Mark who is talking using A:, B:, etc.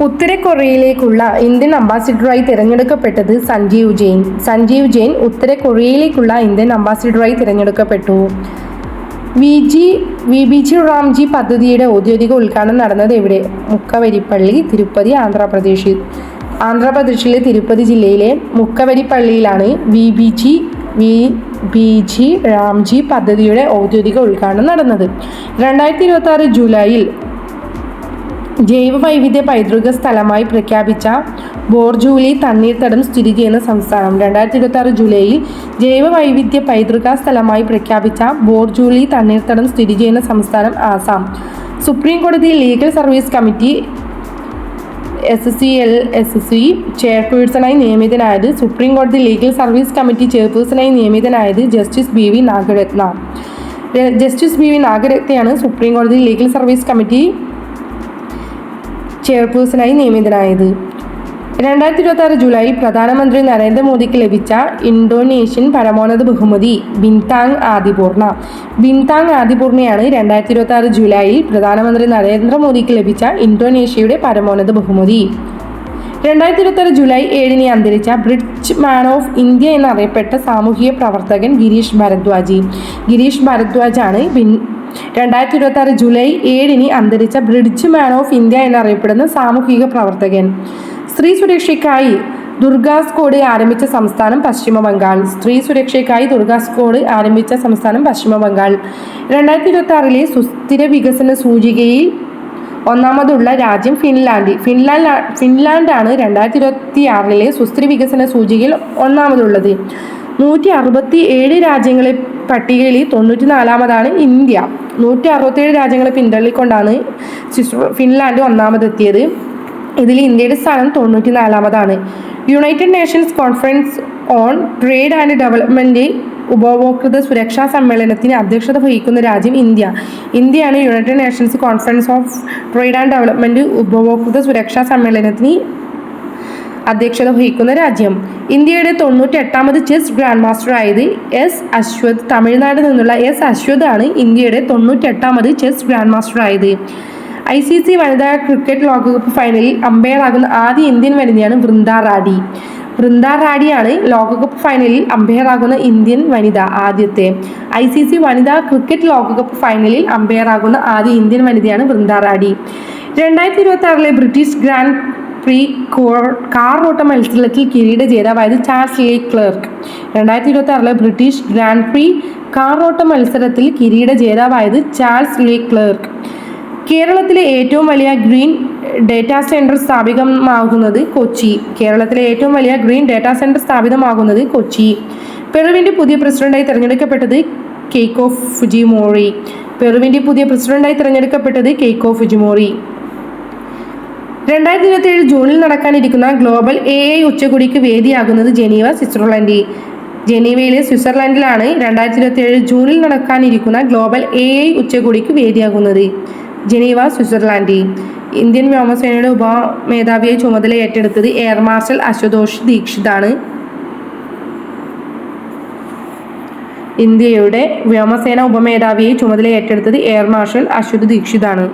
A: ഉത്തര കൊറിയയിലേക്കുള്ള Indian അംബാസിഡറായി തിരഞ്ഞെടുക്കപ്പെട്ടത് സഞ്ജീവ് ജെയിൻ. സഞ്ജീവ് ജെയിൻ ഉത്തര കൊറിയയിലേക്കുള്ള Indian അംബാസിഡറായി തിരഞ്ഞെടുക്കപ്പെട്ടു. വിബിജി റാംജി പദ്ധതിയുടെ ഔദ്യോഗിക ഉദ്ഘാടനം നടന്നത് എവിടെ? മുക്കവരിപ്പള്ളി, തിരുപ്പതി, ആന്ധ്രാപ്രദേശ്. ആന്ധ്രാപ്രദേശിലെ തിരുപ്പതി ജില്ലയിലെ മുക്കവരിപ്പള്ളിയിലാണ് വിബിജി റാംജി പദ്ധതിയുടെ ഔദ്യോഗിക ഉദ്ഘാടനം നടന്നത്. 2026 ജൂലൈയിൽ ജൈവ വൈവിധ്യ പൈതൃക സ്ഥലമായി പ്രഖ്യാപിച്ച ബോർജൂലി തണ്ണീർത്തടം സ്ഥിതി ചെയ്യുന്ന സംസ്ഥാനം. 2026 ജൂലൈയിൽ ജൈവ വൈവിധ്യ പൈതൃക സ്ഥലമായി പ്രഖ്യാപിച്ച ബോർജൂലി തണ്ണീർത്തടം സ്ഥിതി ചെയ്യുന്ന സംസ്ഥാനം ആസാം. സുപ്രീം കോടതി ലീഗൽ സർവീസ് കമ്മിറ്റി SCLSC ചെയർപേഴ്സണായി നിയമിതനായത് സുപ്രീം കോടതി ലീഗൽ സർവീസ് കമ്മിറ്റി ചെയർപേഴ്സണായി നിയമിതനായത് justice BV Nagarathna. Justice BV നാഗരത്നയാണ് സുപ്രീം കോടതി ലീഗൽ സർവീസ് കമ്മിറ്റി ചെയർപേഴ്സണായി നിയമിതനായത്. 2026 ജൂലൈയിൽ പ്രധാനമന്ത്രി നരേന്ദ്രമോദിക്ക് ലഭിച്ച ഇന്തോനേഷ്യൻ പരമോന്നത ബഹുമതി ബിൻതാങ് ആദിപൂർണ. ബിൻതാങ് ആദിപൂർണയാണ് 2026 ജൂലൈയിൽ പ്രധാനമന്ത്രി നരേന്ദ്രമോദിക്ക് ലഭിച്ച ഇന്തോനേഷ്യയുടെ പരമോന്നത ബഹുമതി. 2026 ജൂലൈ 7 അന്തരിച്ച ബ്രിഡ്ജ് മാൻ ഓഫ് ഇന്ത്യ എന്നറിയപ്പെട്ട സാമൂഹിക പ്രവർത്തകൻ ഗിരീഷ് ഭരദ്വാജ്. ഗിരീഷ് ഭരദ്വാജാണ് 2026 ജൂലൈ 7 അന്തരിച്ച ബ്രിഡ്ജ് മാൻ ഓഫ് ഇന്ത്യ എന്നറിയപ്പെടുന്ന സാമൂഹിക പ്രവർത്തകൻ. സ്ത്രീ സുരക്ഷയ്ക്കായി ദുർഗാസ്കോഡ് ആരംഭിച്ച സംസ്ഥാനം പശ്ചിമ ബംഗാൾ. സ്ത്രീ സുരക്ഷയ്ക്കായി ദുർഗാസ്കോഡ് ആരംഭിച്ച സംസ്ഥാനം പശ്ചിമ ബംഗാൾ. 2026 സുസ്ഥിര വികസന സൂചികയിൽ ഒന്നാമതുള്ള രാജ്യം ഫിൻലാൻഡ്. ഫിൻലാൻഡാണ് 2026 സുസ്ഥിര വികസന സൂചികയിൽ ഒന്നാമതുള്ളത്. 167 രാജ്യങ്ങളെ പട്ടികയിൽ 94ാമതാണ് ഇന്ത്യ. 167 രാജ്യങ്ങളെ പിന്തള്ളിക്കൊണ്ടാണ് ഫിൻലാൻഡ് ഒന്നാമതെത്തിയത്. ഇതിൽ ഇന്ത്യയുടെ സ്ഥാനം 94ാമതാണ്. United nations conference on trade and development ഉപഭോക്തൃ സുരക്ഷാ സമ്മേളനത്തിന് അധ്യക്ഷത വഹിക്കുന്ന രാജ്യം ഇന്ത്യ. ഇന്ത്യയാണ് united nations conference of trade and development ഉപഭോക്തൃ സുരക്ഷാ സമ്മേളനത്തിന് അധ്യക്ഷത വഹിക്കുന്ന രാജ്യം. ഇന്ത്യയുടെ 98ാമത് ചെസ് ഗ്രാൻഡ് മാസ്റ്റർ ആയത് S. അശ്വത്. തമിഴ്നാട് നിന്നുള്ള S. അശ്വത് ആണ് ഇന്ത്യയുടെ 98ാമത് ചെസ് ഗ്രാൻഡ് മാസ്റ്റർ ആയത്. ICC വനിതാ ക്രിക്കറ്റ് ലോകകപ്പ് ഫൈനലിൽ അമ്പയറാകുന്ന ആദ്യ ഇന്ത്യൻ വനിതയാണ് വൃന്ദ റാഡി. വൃന്ദ റാഡിയാണ് ലോകകപ്പ് ഫൈനലിൽ അമ്പയറാകുന്ന ഇന്ത്യൻ വനിത ആദ്യത്തെ. ICC വനിതാ ക്രിക്കറ്റ് ലോകകപ്പ് ഫൈനലിൽ അമ്പയറാകുന്ന ആദ്യ ഇന്ത്യൻ വനിതയാണ് Vrinda Rathi. 2026 British grand prix car ഓട്ട മത്സരത്തിൽ കിരീട ജേതാവായത് Charles Leclerc. 2026 British grand prix car ഓട്ട മത്സരത്തിൽ കിരീട ജേതാവായത് ചാൾസ് ലീ ക്ലർക്ക്. കേരളത്തിലെ ഏറ്റവും വലിയ ഗ്രീൻ ഡേറ്റാ സെന്റർ സ്ഥാപിതമാകുന്നത് കൊച്ചി. കേരളത്തിലെ ഏറ്റവും വലിയ ഗ്രീൻ ഡേറ്റാ സെന്റർ സ്ഥാപിതമാകുന്നത് കൊച്ചി. പെറുവിന്റെ പുതിയ പ്രസിഡന്റായി തിരഞ്ഞെടുക്കപ്പെട്ടത് കെയ്കോ ഫുജിമോറി. പെറുവിന്റെ പുതിയ പ്രസിഡന്റായി തിരഞ്ഞെടുക്കപ്പെട്ടത് കെയ്കോ ഫുജിമോറി. 2027 ജൂണിൽ നടക്കാനിരിക്കുന്ന ഗ്ലോബൽ AI ഉച്ചകോടിക്ക് വേദിയാകുന്നത് ജനീവ, സ്വിറ്റ്സർലൻഡ്. ജനീവയിലെ സ്വിറ്റ്സർലൻഡിലാണ് 2027 ജൂണിൽ നടക്കാനിരിക്കുന്ന ഗ്ലോബൽ AI ഉച്ചകോടിക്ക് വേദിയാകുന്നത്. Geneva, Switzerland. ഇന്ത്യൻ വ്യോമസേനയുടെ ഉപമേധാവിയായി ചുമതല ഏറ്റെടുത്തത് എയർ മാർഷൽ അശുതോഷ് ദീക്ഷിതാണ്. ഇന്ത്യയുടെ വ്യോമസേന ഉപമേധാവിയായി ചുമതല ഏറ്റെടുത്തത് എയർ മാർഷൽ അശുത് ദീക്ഷിതാണ്.